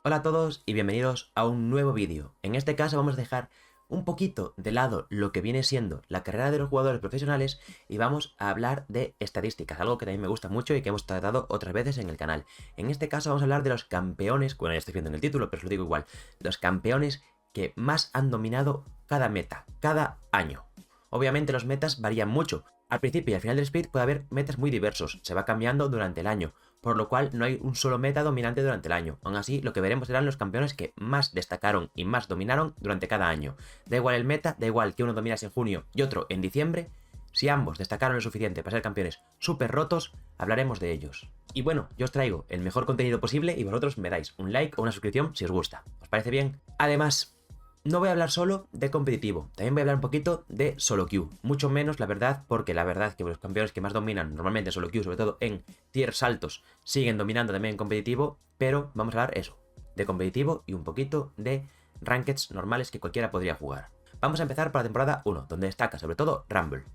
Hola a todos y bienvenidos a un nuevo vídeo. En este caso vamos a dejar un poquito de lado lo que viene siendo la carrera de los jugadores profesionales y vamos a hablar de estadísticas, algo que también me gusta mucho y que hemos tratado otras veces en el canal. En este caso vamos a hablar de los campeones, bueno ya estoy viendo en el título, pero os lo digo igual, los campeones que más han dominado cada meta, cada año. Obviamente los metas varían mucho. Al principio y al final del split puede haber metas muy diversos, se va cambiando durante el año, por lo cual no hay un solo meta dominante durante el año. Aún así, lo que veremos serán los campeones que más destacaron y más dominaron durante cada año. Da igual el meta, da igual que uno dominase en junio y otro en diciembre, si ambos destacaron lo suficiente para ser campeones súper rotos, hablaremos de ellos. Y bueno, yo os traigo el mejor contenido posible y vosotros me dais un like o una suscripción si os gusta. ¿Os parece bien? Además, no voy a hablar solo de competitivo, también voy a hablar un poquito de solo queue. Mucho menos, la verdad, porque la verdad que los campeones que más dominan normalmente en solo queue, sobre todo en tiers altos, siguen dominando también en competitivo, pero vamos a hablar eso, de competitivo y un poquito de rankeds normales que cualquiera podría jugar. Vamos a empezar por la temporada 1, donde destaca sobre todo Rumble.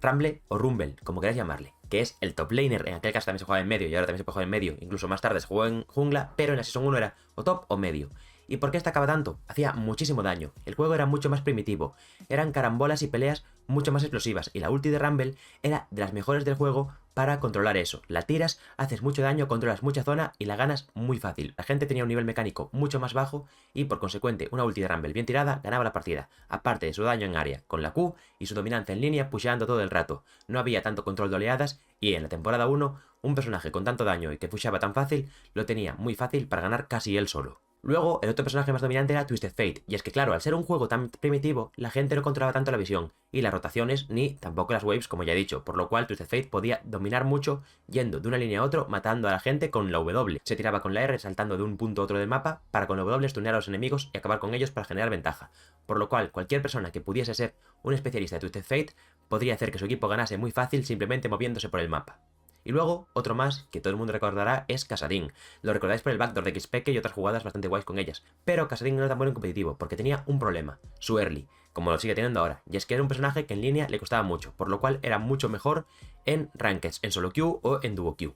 Rumble o Rumble, como queráis llamarle, que es el top laner. En aquel caso también se jugaba en medio y ahora también se puede jugar en medio, incluso más tarde se jugó en jungla, pero en la Season 1 era o top o medio. ¿Y por qué destacaba tanto? Hacía muchísimo daño, el juego era mucho más primitivo, eran carambolas y peleas mucho más explosivas, y la ulti de Rumble era de las mejores del juego para controlar eso. La tiras, haces mucho daño, controlas mucha zona y la ganas muy fácil. La gente tenía un nivel mecánico mucho más bajo y por consecuente una ulti de Rumble bien tirada ganaba la partida, aparte de su daño en área con la Q y su dominancia en línea pusheando todo el rato. No había tanto control de oleadas y en la temporada 1 un personaje con tanto daño y que pusheaba tan fácil lo tenía muy fácil para ganar casi él solo. Luego, el otro personaje más dominante era Twisted Fate, y es que claro, al ser un juego tan primitivo, la gente no controlaba tanto la visión, y las rotaciones, ni tampoco las waves, como ya he dicho, por lo cual Twisted Fate podía dominar mucho yendo de una línea a otra, matando a la gente con la W. Se tiraba con la R saltando de un punto a otro del mapa, para con la W stunear a los enemigos y acabar con ellos para generar ventaja. Por lo cual, cualquier persona que pudiese ser un especialista de Twisted Fate, podría hacer que su equipo ganase muy fácil simplemente moviéndose por el mapa. Y luego, otro más que todo el mundo recordará es Kassadin. Lo recordáis por el backdoor de Xpeke y otras jugadas bastante guays con ellas. Pero Kassadin no era tan bueno en competitivo, porque tenía un problema, su early, como lo sigue teniendo ahora. Y es que era un personaje que en línea le costaba mucho, por lo cual era mucho mejor en rankeds, en solo queue o en duo queue.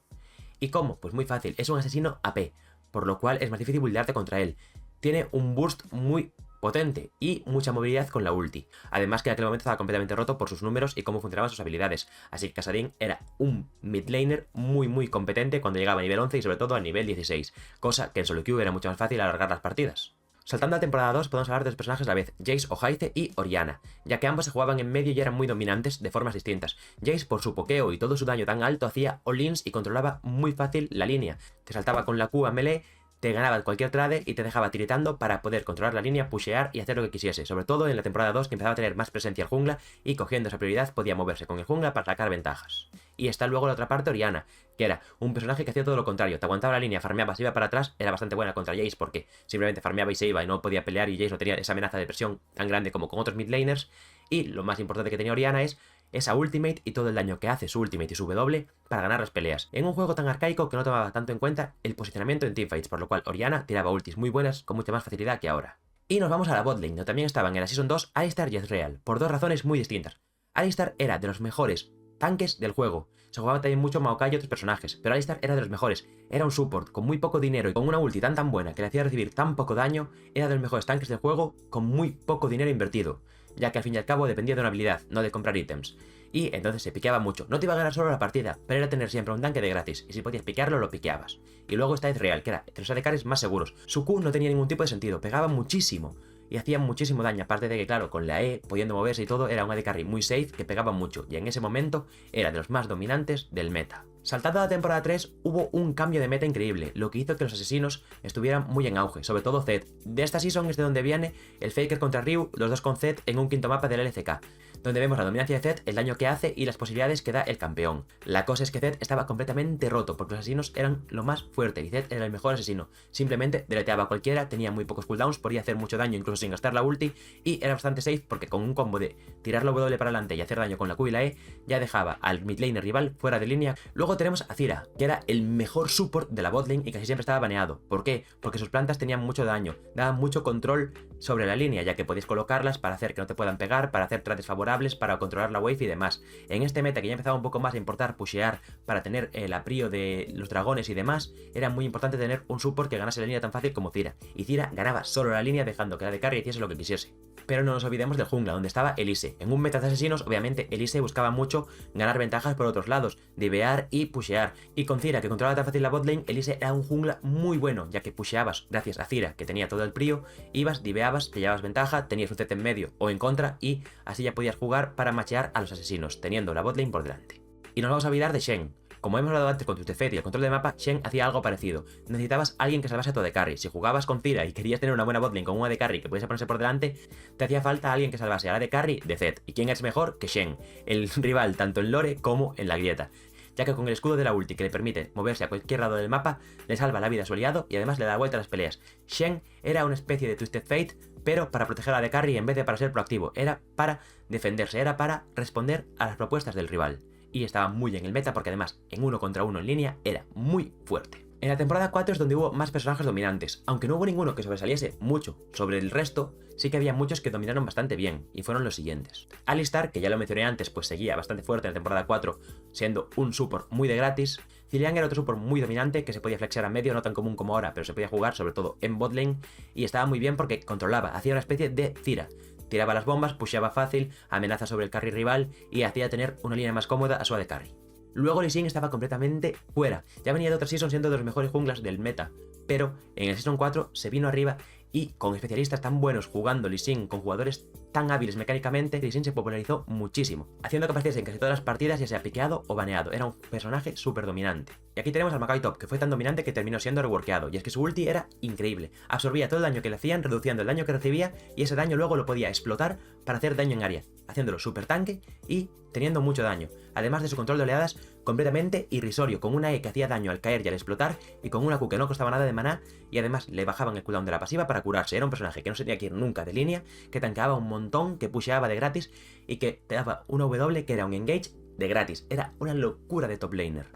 ¿Y cómo? Pues muy fácil, es un asesino AP, por lo cual es más difícil buildearte contra él. Tiene un burst muy potente y mucha movilidad con la ulti. Además que en aquel momento estaba completamente roto por sus números y cómo funcionaban sus habilidades. Así que Kassadin era un mid laner muy competente cuando llegaba a nivel 11 y sobre todo a nivel 16. Cosa que en solo queue era mucho más fácil alargar las partidas. Saltando a temporada 2 podemos hablar de dos personajes a la vez, Jayce o Hayze y Orianna, ya que ambos se jugaban en medio y eran muy dominantes de formas distintas. Jayce por su pokeo y todo su daño tan alto hacía all-ins y controlaba muy fácil la línea. Te saltaba con la Q a melee, te ganaba cualquier trade y te dejaba tiritando para poder controlar la línea, pushear y hacer lo que quisiese. Sobre todo en la temporada 2 que empezaba a tener más presencia el jungla y cogiendo esa prioridad podía moverse con el jungla para sacar ventajas. Y está luego la otra parte, Orianna, que era un personaje que hacía todo lo contrario. Te aguantaba la línea, farmeaba, se iba para atrás, era bastante buena contra Jayce porque simplemente farmeaba y se iba y no podía pelear y Jayce no tenía esa amenaza de presión tan grande como con otros mid laners. Y lo más importante que tenía Orianna es esa ultimate y todo el daño que hace su ultimate y su W para ganar las peleas. En un juego tan arcaico que no tomaba tanto en cuenta el posicionamiento en teamfights, por lo cual Orianna tiraba ultis muy buenas con mucha más facilidad que ahora. Y nos vamos a la botlane, donde también estaban en la Season 2 Alistar y Ezreal, por dos razones muy distintas. Alistar era de los mejores tanques del juego. Se jugaba también mucho Maokai y otros personajes, pero Alistar era de los mejores. Era un support con muy poco dinero y con una ulti tan buena que le hacía recibir tan poco daño, era de los mejores tanques del juego con muy poco dinero invertido, ya que al fin y al cabo dependía de una habilidad, no de comprar ítems. Y entonces se piqueaba mucho. No te iba a ganar solo la partida, pero era tener siempre un tanque de gratis, y si podías piquearlo, lo piqueabas. Y luego está Ezreal, que era de los ADCs más seguros. Su Q no tenía ningún tipo de sentido, pegaba muchísimo y hacía muchísimo daño, aparte de que claro, con la E, pudiendo moverse y todo, era un AD carry muy safe que pegaba mucho, y en ese momento era de los más dominantes del meta. Saltando a la temporada 3, hubo un cambio de meta increíble, lo que hizo que los asesinos estuvieran muy en auge, sobre todo Zed. De esta season es de donde viene el Faker contra Ryu, los dos con Zed en un quinto mapa del LCK, donde vemos la dominancia de Zed, el daño que hace y las posibilidades que da el campeón. La cosa es que Zed estaba completamente roto, porque los asesinos eran lo más fuerte y Zed era el mejor asesino. Simplemente deleteaba a cualquiera, tenía muy pocos cooldowns, podía hacer mucho daño incluso sin gastar la ulti y era bastante safe porque con un combo de tirar la W para adelante y hacer daño con la Q y la E ya dejaba al mid laner rival fuera de línea. Luego tenemos a Zyra, que era el mejor support de la botlane y casi siempre estaba baneado. ¿Por qué? Porque sus plantas tenían mucho daño, daban mucho control sobre la línea, ya que podéis colocarlas para hacer que no te puedan pegar, para hacer trades favorables, para controlar la wave y demás. En este meta que ya empezaba un poco más a importar pushear para tener el aprío de los dragones y demás, era muy importante tener un support que ganase la línea tan fácil como Zyra. Y Zyra ganaba solo la línea dejando que la de carry hiciese lo que quisiese. Pero no nos olvidemos del jungla, donde estaba Elise. En un meta de asesinos, obviamente, Elise buscaba mucho ganar ventajas por otros lados, divear y pushear. Y con Zyra, que controlaba tan fácil la botlane, Elise era un jungla muy bueno, ya que pusheabas gracias a Zyra, que tenía todo el prio, ibas, diveabas, te llevabas ventaja, tenías un CT en medio o en contra, y así ya podías jugar para machear a los asesinos, teniendo la botlane por delante. Y nos vamos a olvidar de Shen. Como hemos hablado antes con Twisted Fate y el control de mapa, Shen hacía algo parecido. Necesitabas alguien que salvase a tu AD Carry. Si jugabas con Zyra y querías tener una buena botlane con un AD Carry que pudiese ponerse por delante, te hacía falta alguien que salvase al AD Carry de Zed. ¿Y quién es mejor que Shen? El rival tanto en lore como en la grieta, ya que con el escudo de la ulti que le permite moverse a cualquier lado del mapa, le salva la vida a su aliado y además le da vuelta a las peleas. Shen era una especie de Twisted Fate, pero para proteger a la AD Carry en vez de para ser proactivo, era para defenderse, era para responder a las propuestas del rival. Y estaba muy en el meta porque además en 1 contra 1 en línea era muy fuerte. En la temporada 4 es donde hubo más personajes dominantes, aunque no hubo ninguno que sobresaliese mucho sobre el resto, sí que había muchos que dominaron bastante bien, y fueron los siguientes. Alistar, que ya lo mencioné antes, pues seguía bastante fuerte en la temporada 4, siendo un support muy de gratis. Zilean era otro support muy dominante, que se podía flexear a medio, no tan común como ahora, pero se podía jugar sobre todo en botlane, y estaba muy bien porque controlaba, hacía una especie de Zyra. Tiraba las bombas, pusheaba fácil, amenaza sobre el carry rival y hacía tener una línea más cómoda a su AD Carry. Luego Lee Sin estaba completamente fuera, ya venía de otra season siendo de los mejores junglas del meta, pero en el season 4 se vino arriba y con especialistas tan buenos jugando Lee Sin, con jugadores tan hábiles mecánicamente, Lee Sin se popularizó muchísimo, haciendo que apareciese en casi todas las partidas ya sea piqueado o baneado, era un personaje súper dominante. Y aquí tenemos al Makai Top, que fue tan dominante que terminó siendo reworkeado, y es que su ulti era increíble, absorbía todo el daño que le hacían, reduciendo el daño que recibía, y ese daño luego lo podía explotar para hacer daño en área, haciéndolo súper tanque y teniendo mucho daño, además de su control de oleadas completamente irrisorio, con una E que hacía daño al caer y al explotar, y con una Q que no costaba nada de maná, y además le bajaban el cooldown de la pasiva para curarse. Era un personaje que no se tenía que ir nunca de línea, que tanqueaba un montón, que pusheaba de gratis, y que te daba una W que era un engage de gratis. Era una locura de top laner.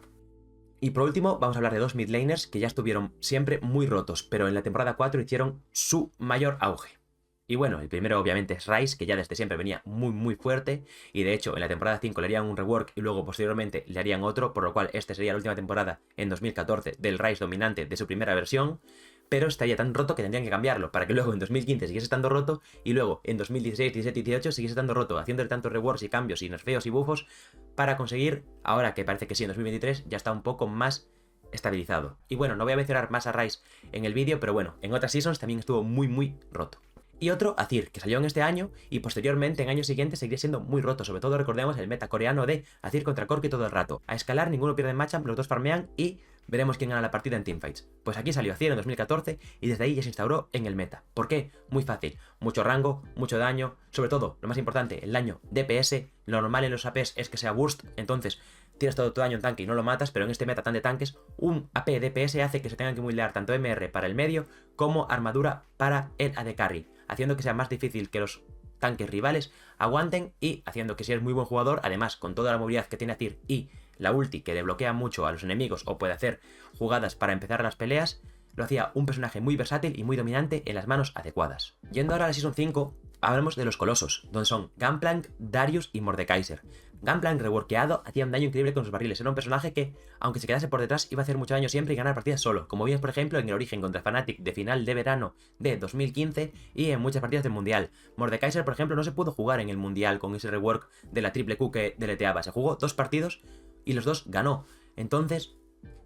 Y por último, vamos a hablar de dos mid laners que ya estuvieron siempre muy rotos, pero en la temporada 4 hicieron su mayor auge. Y bueno, el primero obviamente es Ryze, que ya desde siempre venía muy fuerte, y de hecho en la temporada 5 le harían un rework y luego posteriormente le harían otro, por lo cual esta sería la última temporada en 2014 del Ryze dominante de su primera versión, pero estaría tan roto que tendrían que cambiarlo, para que luego en 2015 siguiese estando roto, y luego en 2016, 17 y 18 siguiese estando roto, haciéndole tantos reworks y cambios y nerfeos y buffos, para conseguir, ahora que parece que sí, en 2023 ya está un poco más estabilizado. Y bueno, no voy a mencionar más a Ryze en el vídeo, pero bueno, en otras seasons también estuvo muy roto. Y otro, Azir, que salió en este año y posteriormente en años siguientes seguiría siendo muy roto, sobre todo recordemos el meta coreano de Azir contra Corki todo el rato. A escalar, ninguno pierde matchup, los dos farmean y veremos quién gana la partida en teamfights. Pues aquí salió Azir en 2014 y desde ahí ya se instauró en el meta. ¿Por qué? Muy fácil, mucho rango, mucho daño, sobre todo, lo más importante, el daño DPS, lo normal en los APs es que sea burst, entonces tiras todo tu daño en tanque y no lo matas, pero en este meta tan de tanques, un AP DPS hace que se tengan que buildear tanto MR para el medio como armadura para el AD Carry, haciendo que sea más difícil que los tanques rivales aguanten y haciendo que si eres muy buen jugador, además con toda la movilidad que tiene Azir y la ulti que le bloquea mucho a los enemigos o puede hacer jugadas para empezar las peleas, lo hacía un personaje muy versátil y muy dominante en las manos adecuadas. Yendo ahora a la Season 5, hablamos de los colosos, donde son Gunplank, Darius y Mordekaiser. Gunplank reworkeado hacía un daño increíble con sus barriles, era un personaje que, aunque se quedase por detrás, iba a hacer mucho daño siempre y ganar partidas solo, como vimos por ejemplo en el origen contra Fnatic de final de verano de 2015 y en muchas partidas del Mundial. Mordekaiser, por ejemplo, no se pudo jugar en el Mundial con ese rework de la triple Q que deleteaba, se jugó 2 partidos y los 2 ganó, entonces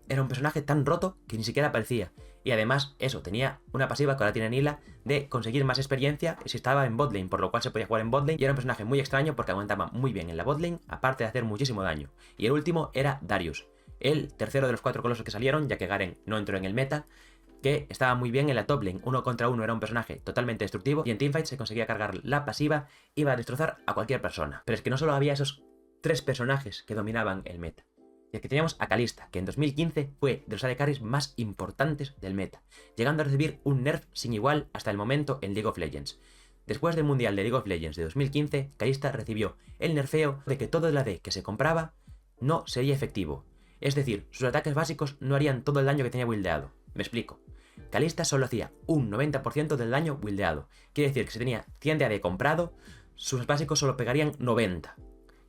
era un personaje tan roto que ni siquiera aparecía. Y además, eso, tenía una pasiva que ahora tiene Nila de conseguir más experiencia si estaba en botlane, por lo cual se podía jugar en botlane. Y era un personaje muy extraño porque aguantaba muy bien en la botlane, aparte de hacer muchísimo daño. Y el último era Darius, el tercero de los 4 colosos que salieron, ya que Garen no entró en el meta, que estaba muy bien en la top lane. 1 contra 1 era un personaje totalmente destructivo y en teamfight se conseguía cargar la pasiva, iba a destrozar a cualquier persona. Pero es que no solo había esos 3 personajes que dominaban el meta. Y aquí teníamos a Kalista, que en 2015 fue de los AD Carries más importantes del meta, llegando a recibir un nerf sin igual hasta el momento en League of Legends. Después del Mundial de League of Legends de 2015, Kalista recibió el nerfeo de que todo el AD que se compraba no sería efectivo. Es decir, sus ataques básicos no harían todo el daño que tenía buildeado. Me explico. Kalista solo hacía un 90% del daño buildeado. Quiere decir que si tenía 100 de AD comprado, sus básicos solo pegarían 90.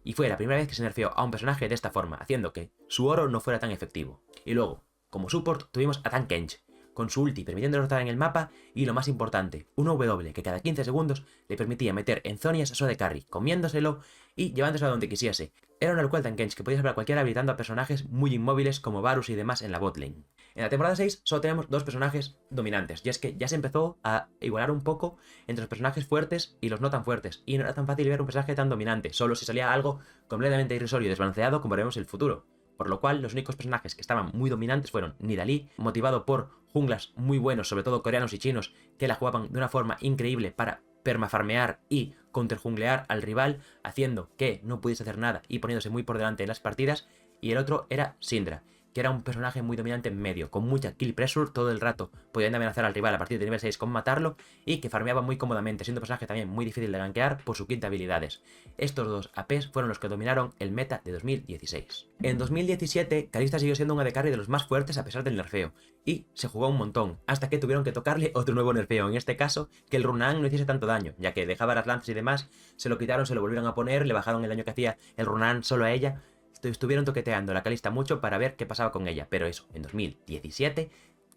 Y fue la primera vez que se nerfeó a un personaje de esta forma, haciendo que su oro no fuera tan efectivo. Y luego, como support, tuvimos a Tankkench, con su ulti permitiendo derrotar en el mapa, y lo más importante, una W que cada 15 segundos le permitía meter en zonias a su AD Carry, comiéndoselo y llevándoselo a donde quisiese. Era una locura Tankkench que podía salvar a cualquiera habilitando a personajes muy inmóviles como Varus y demás en la botlane. En la temporada 6 solo tenemos dos personajes dominantes, y es que ya se empezó a igualar un poco entre los personajes fuertes y los no tan fuertes, y no era tan fácil ver un personaje tan dominante, solo si salía algo completamente irrisorio y desbalanceado como veremos en el futuro. Por lo cual, los únicos personajes que estaban muy dominantes fueron Nidalee, motivado por junglas muy buenos, sobre todo coreanos y chinos, que la jugaban de una forma increíble para permafarmear y counterjunglear al rival, haciendo que no pudiese hacer nada y poniéndose muy por delante en las partidas. Y el otro era Syndra, que era un personaje muy dominante en medio, con mucha kill pressure todo el rato, pudiendo amenazar al rival a partir de nivel 6 con matarlo, y que farmeaba muy cómodamente, siendo un personaje también muy difícil de gankear por su kit de habilidades. Estos dos APs fueron los que dominaron el meta de 2016. En 2017, Kalista siguió siendo un AD Carry de los más fuertes a pesar del nerfeo, y se jugó un montón, hasta que tuvieron que tocarle otro nuevo nerfeo, en este caso, que el Runaan no hiciese tanto daño, ya que dejaba las lanzas y demás, se lo quitaron, se lo volvieron a poner, le bajaron el daño que hacía el Runaan solo a ella. Estuvieron toqueteando la Kalista mucho para ver qué pasaba con ella, pero eso, en 2017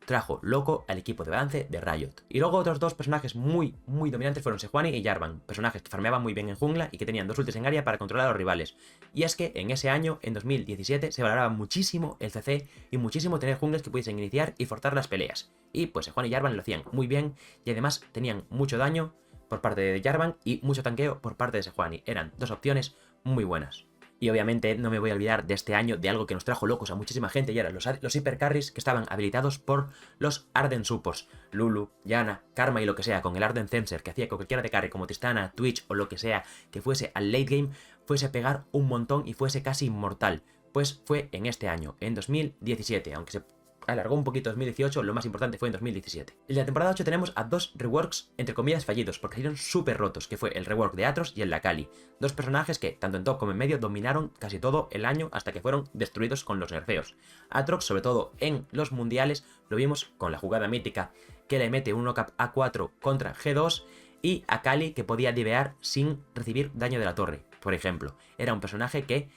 trajo loco al equipo de balance de Riot. Y luego otros dos personajes muy dominantes fueron Sejuani y Jarvan, personajes que farmeaban muy bien en jungla y que tenían dos ultis en área para controlar a los rivales. Y es que en ese año, en 2017, se valoraba muchísimo el CC y muchísimo tener jungles que pudiesen iniciar y forzar las peleas. Y pues Sejuani y Jarvan lo hacían muy bien y además tenían mucho daño por parte de Jarvan y mucho tanqueo por parte de Sejuani. Eran dos opciones muy buenas. Y obviamente no me voy a olvidar de este año de algo que nos trajo locos a muchísima gente, y eran los hipercarries que estaban habilitados por los Arden Supports. Lulu, Yana, Karma y lo que sea, con el Arden Censer, que hacía que cualquiera de carry como Tristana, Twitch o lo que sea, que fuese al late game, fuese a pegar un montón y fuese casi inmortal. Pues fue en este año, en 2017, aunque se alargó un poquito 2018, lo más importante fue en 2017. En la temporada 8 tenemos a dos reworks, entre comillas, fallidos, porque salieron súper rotos, que fue el rework de Aatrox y el de Akali. Dos personajes que, tanto en top como en medio, dominaron casi todo el año hasta que fueron destruidos con los nerfeos. Aatrox, sobre todo en los mundiales, lo vimos con la jugada mítica que le mete un knockup A4 contra G2, y Akali que podía divear sin recibir daño de la torre, por ejemplo. Era un personaje que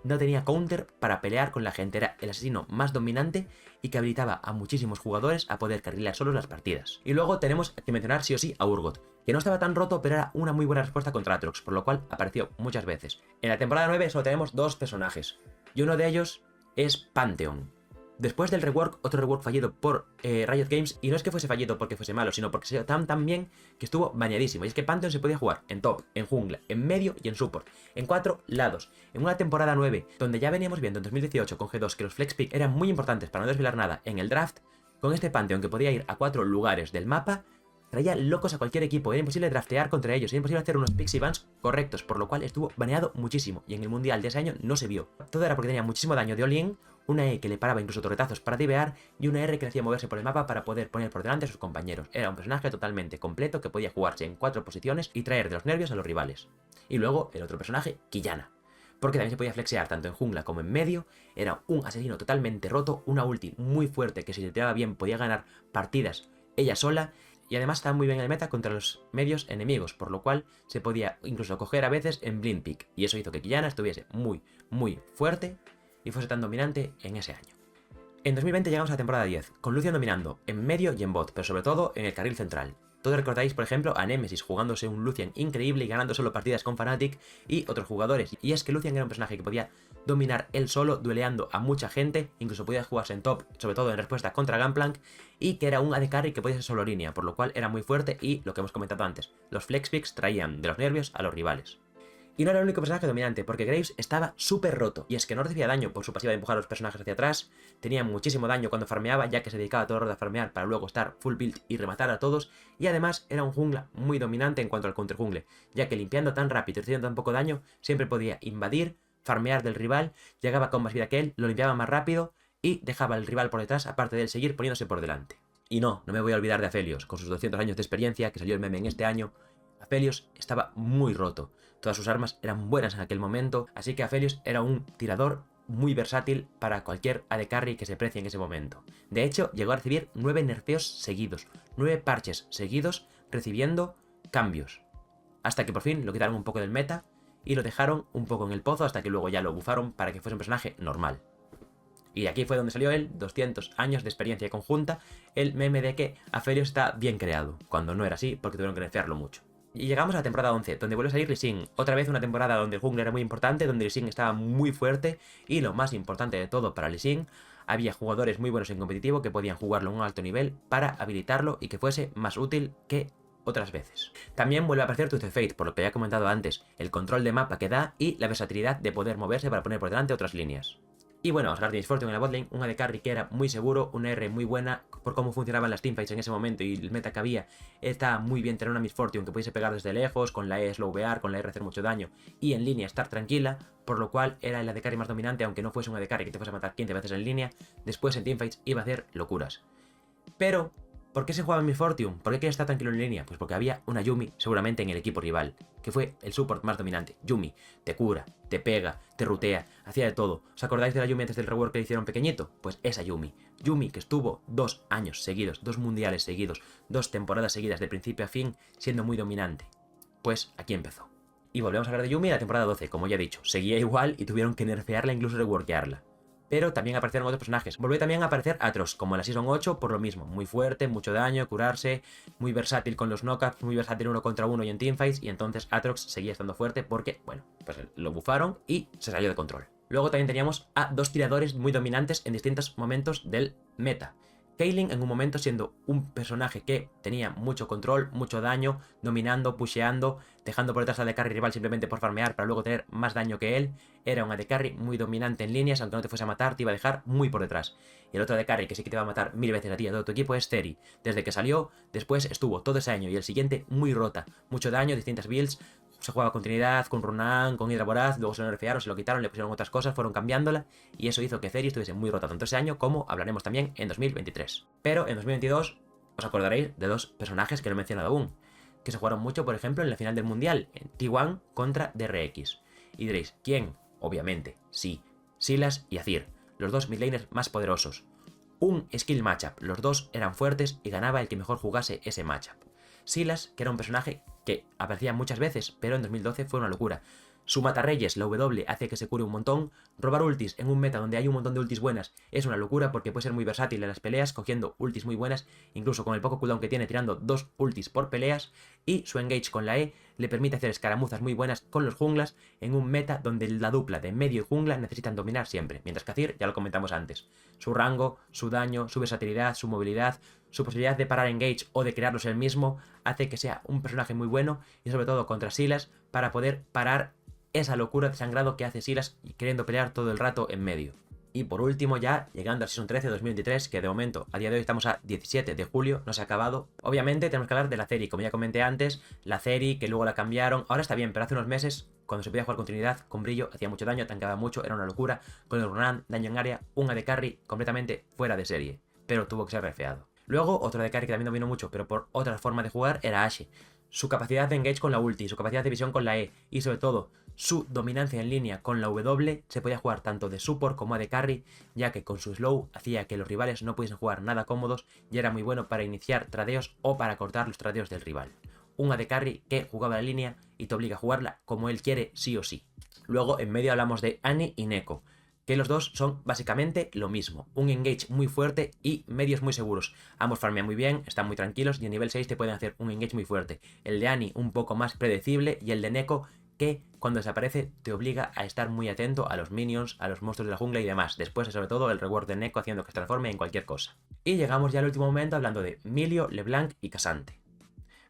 no tenía counter para pelear con la gente, era el asesino más dominante y que habilitaba a muchísimos jugadores a poder carrilear solos las partidas. Y luego tenemos que mencionar sí o sí a Urgot, que no estaba tan roto, pero era una muy buena respuesta contra Aatrox, por lo cual apareció muchas veces. En la temporada 9 solo tenemos dos personajes, y uno de ellos es Pantheon. Después del rework, otro rework fallido por Riot Games, y no es que fuese fallido porque fuese malo, sino porque se dio tan bien que estuvo baneadísimo. Y es que Pantheon se podía jugar en top, en jungla, en medio y en support, en 4 lados. En una temporada 9, donde ya veníamos viendo en 2018 con G2 que los flex pick eran muy importantes para no desvelar nada en el draft, con este Pantheon que podía ir a 4 lugares del mapa, traía locos a cualquier equipo, era imposible draftear contra ellos, era imposible hacer unos picks y bans correctos, por lo cual estuvo baneado muchísimo, y en el mundial de ese año no se vio. Todo era porque tenía muchísimo daño de all-in, una E que le paraba incluso torretazos para divear, y una R que le hacía moverse por el mapa para poder poner por delante a sus compañeros. Era un personaje totalmente completo que podía jugarse en 4 posiciones y traer de los nervios a los rivales. Y luego el otro personaje, Quillana, porque también se podía flexear tanto en jungla como en medio, era un asesino totalmente roto, una ulti muy fuerte que si le tiraba bien podía ganar partidas ella sola, y además estaba muy bien en el meta contra los medios enemigos, por lo cual se podía incluso coger a veces en blind pick, y eso hizo que Quillana estuviese muy fuerte y fuese tan dominante en ese año. En 2020 llegamos a la temporada 10, con Lucian dominando en medio y en bot, pero sobre todo en el carril central. Todos recordáis, por ejemplo, a Nemesis jugándose un Lucian increíble y ganando solo partidas con Fnatic y otros jugadores. Y es que Lucian era un personaje que podía dominar él solo, dueleando a mucha gente, incluso podía jugarse en top, sobre todo en respuesta contra Gunplank, y que era un AD Carry que podía ser solo línea, por lo cual era muy fuerte y, lo que hemos comentado antes, los flex picks traían de los nervios a los rivales. Y no era el único personaje dominante, porque Graves estaba súper roto, y es que no recibía daño por su pasiva de empujar a los personajes hacia atrás, tenía muchísimo daño cuando farmeaba, ya que se dedicaba todo el rato a farmear para luego estar full build y rematar a todos, y además era un jungla muy dominante en cuanto al counter jungle, ya que limpiando tan rápido y recibiendo tan poco daño, siempre podía invadir, farmear del rival, llegaba con más vida que él, lo limpiaba más rápido, y dejaba al rival por detrás, aparte de él seguir poniéndose por delante. Y no me voy a olvidar de Aphelios, con sus 200 años de experiencia, que salió el meme en este año. Aphelios estaba muy roto. Todas sus armas eran buenas en aquel momento, así que Aphelios era un tirador muy versátil para cualquier AD Carry que se precie en ese momento. De hecho, llegó a recibir 9 nerfeos seguidos, 9 parches seguidos recibiendo cambios. Hasta que por fin lo quitaron un poco del meta y lo dejaron un poco en el pozo hasta que luego ya lo bufaron para que fuese un personaje normal. Y aquí fue donde salió él, 200 años de experiencia conjunta, el meme de que Aphelios está bien creado, cuando no era así porque tuvieron que nerfearlo mucho. Y llegamos a la temporada 11, donde vuelve a salir Lee Sin. Otra vez una temporada donde el jungla era muy importante, donde Lee Sin estaba muy fuerte. Y lo más importante de todo para Lee Sin, había jugadores muy buenos en competitivo que podían jugarlo a un alto nivel para habilitarlo y que fuese más útil que otras veces. También vuelve a aparecer Tooth of Fate, por lo que ya he comentado antes, el control de mapa que da y la versatilidad de poder moverse para poner por delante otras líneas. Y bueno, vamos a hablar de Miss Fortune en la botlane, un AD Carry que era muy seguro, una R muy buena, por cómo funcionaban las teamfights en ese momento y el meta que había, estaba muy bien tener una Miss Fortune que pudiese pegar desde lejos, con la E slowbear, con la R hacer mucho daño, y en línea estar tranquila, por lo cual era el AD Carry más dominante, aunque no fuese un AD Carry que te fuese a matar 15 veces en línea, después en teamfights iba a hacer locuras. Pero ¿por qué se jugaba en Miss Fortune? ¿Por qué quería estar tranquilo en línea? Pues porque había una Yuumi seguramente en el equipo rival, que fue el support más dominante. Yuumi te cura, te pega, te rutea, hacía de todo. ¿Os acordáis de la Yuumi antes del rework que le hicieron pequeñito? Pues esa Yuumi. Yuumi que estuvo 2 años seguidos, 2 mundiales seguidos, 2 temporadas seguidas de principio a fin, siendo muy dominante. Pues aquí empezó. Y volvemos a hablar de Yuumi en la temporada 12, como ya he dicho. Seguía igual y tuvieron que nerfearla, incluso reworkearla. Pero también aparecieron otros personajes. Volvió también a aparecer Atrox, como en la Season 8, por lo mismo. Muy fuerte, mucho daño, curarse, muy versátil con los knockups, muy versátil 1 contra 1 y en teamfights. Y entonces Atrox seguía estando fuerte porque, bueno, pues lo bufaron y se salió de control. Luego también teníamos a 2 tiradores muy dominantes en distintos momentos del meta. Caitlyn en un momento siendo un personaje que tenía mucho control, mucho daño, dominando, pusheando, dejando por detrás al AD Carry rival simplemente por farmear para luego tener más daño que él. Era un AD Carry muy dominante en líneas, aunque no te fuese a matar, te iba a dejar muy por detrás. Y el otro AD Carry que sí que te va a matar 1000 veces a ti y a todo tu equipo es Zeri. Desde que salió, después estuvo todo ese año y el siguiente muy rota, mucho daño, distintas builds. Se jugaba con Trinidad, con Runan, con Hydra Voraz, luego se lo nerfearon, se lo quitaron, le pusieron otras cosas, fueron cambiándola y eso hizo que Zeri estuviese muy rota tanto ese año como hablaremos también en 2023. Pero en 2022 os acordaréis de 2 personajes que no he mencionado aún, que se jugaron mucho, por ejemplo, en la final del Mundial, en T1 contra DRX. Y diréis, ¿quién? Obviamente, sí, Sylas y Azir, los 2 midlaners más poderosos. Un skill matchup, los 2 eran fuertes y ganaba el que mejor jugase ese matchup. Sylas, que era un personaje que aparecía muchas veces, pero en 2012 fue una locura. Su matarreyes, la W, hace que se cure un montón. Robar ultis en un meta donde hay un montón de ultis buenas es una locura porque puede ser muy versátil en las peleas, cogiendo ultis muy buenas, incluso con el poco cooldown que tiene, tirando 2 ultis por peleas. Y su engage con la E le permite hacer escaramuzas muy buenas con los junglas en un meta donde la dupla de medio y jungla necesitan dominar siempre. Mientras que Azir, ya lo comentamos antes, su rango, su daño, su versatilidad, su movilidad, su posibilidad de parar engage o de crearlos él mismo, hace que sea un personaje muy bueno y sobre todo contra Sylas para poder parar esa locura de sangrado que hace Sylas queriendo pelear todo el rato en medio. Y por último ya, llegando a Season 13 de 2023, que de momento, a día de hoy estamos a 17 de julio, no se ha acabado. Obviamente tenemos que hablar de la Zeri, como ya comenté antes, la Zeri que luego la cambiaron, ahora está bien, pero hace unos meses, cuando se podía jugar con Trinidad, con brillo, hacía mucho daño, tankaba mucho, era una locura, con el Runan, daño en área, un AD Carry completamente fuera de serie, pero tuvo que ser refeado. Luego, otro AD Carry que también dominó mucho, pero por otra forma de jugar, era Ashe. Su capacidad de engage con la ulti, su capacidad de visión con la E y sobre todo su dominancia en línea con la W se podía jugar tanto de support como AD carry, ya que con su slow hacía que los rivales no pudiesen jugar nada cómodos y era muy bueno para iniciar tradeos o para cortar los tradeos del rival. Un AD carry que jugaba la línea y te obliga a jugarla como él quiere sí o sí. Luego en medio hablamos de Annie y Neeko, que los dos son básicamente lo mismo, un engage muy fuerte y medios muy seguros. Ambos farmean muy bien, están muy tranquilos y en nivel 6 te pueden hacer un engage muy fuerte. El de Annie un poco más predecible y el de Neeko que cuando desaparece te obliga a estar muy atento a los minions, a los monstruos de la jungla y demás. Después sobre todo el reward de Neeko haciendo que se transforme en cualquier cosa. Y llegamos ya al último momento hablando de Milio, LeBlanc y K'Sante.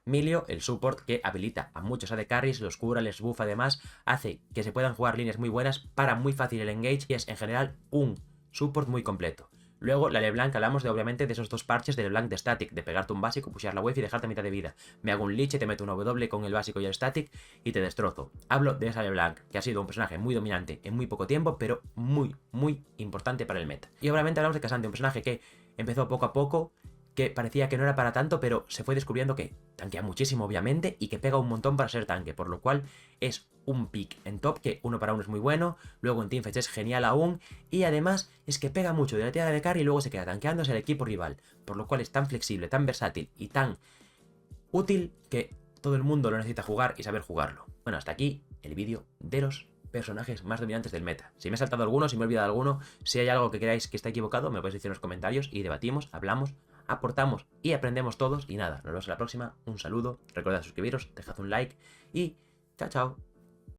Milio, el support que habilita a muchos AD carries, los cura, les buffa además, hace que se puedan jugar líneas muy buenas, para muy fácil el engage y es en general un support muy completo. Luego la LeBlanc hablamos de obviamente de esos 2 parches de LeBlanc de static, de pegarte un básico, pushear la wave y dejarte a mitad de vida. Me hago un liche, te meto una W con el básico y el static y te destrozo. Hablo de esa LeBlanc, que ha sido un personaje muy dominante en muy poco tiempo, pero muy importante para el meta. Y obviamente hablamos de K'Sante, un personaje que empezó poco a poco, que parecía que no era para tanto, pero se fue descubriendo que tanquea muchísimo, obviamente, y que pega un montón para ser tanque, por lo cual es un pick en top que 1 para 1 es muy bueno, luego en teamfights es genial aún, y además es que pega mucho de la tirada de carry y luego se queda tanqueándose al equipo rival, por lo cual es tan flexible, tan versátil y tan útil que todo el mundo lo necesita jugar y saber jugarlo. Bueno, hasta aquí el vídeo de los personajes más dominantes del meta. Si me he saltado alguno, si me he olvidado alguno, si hay algo que creáis que está equivocado, me lo podéis decir en los comentarios y debatimos, hablamos, aportamos y aprendemos todos. Y nada, nos vemos en la próxima. Un saludo, recordad suscribiros, dejad un like y chao, chao.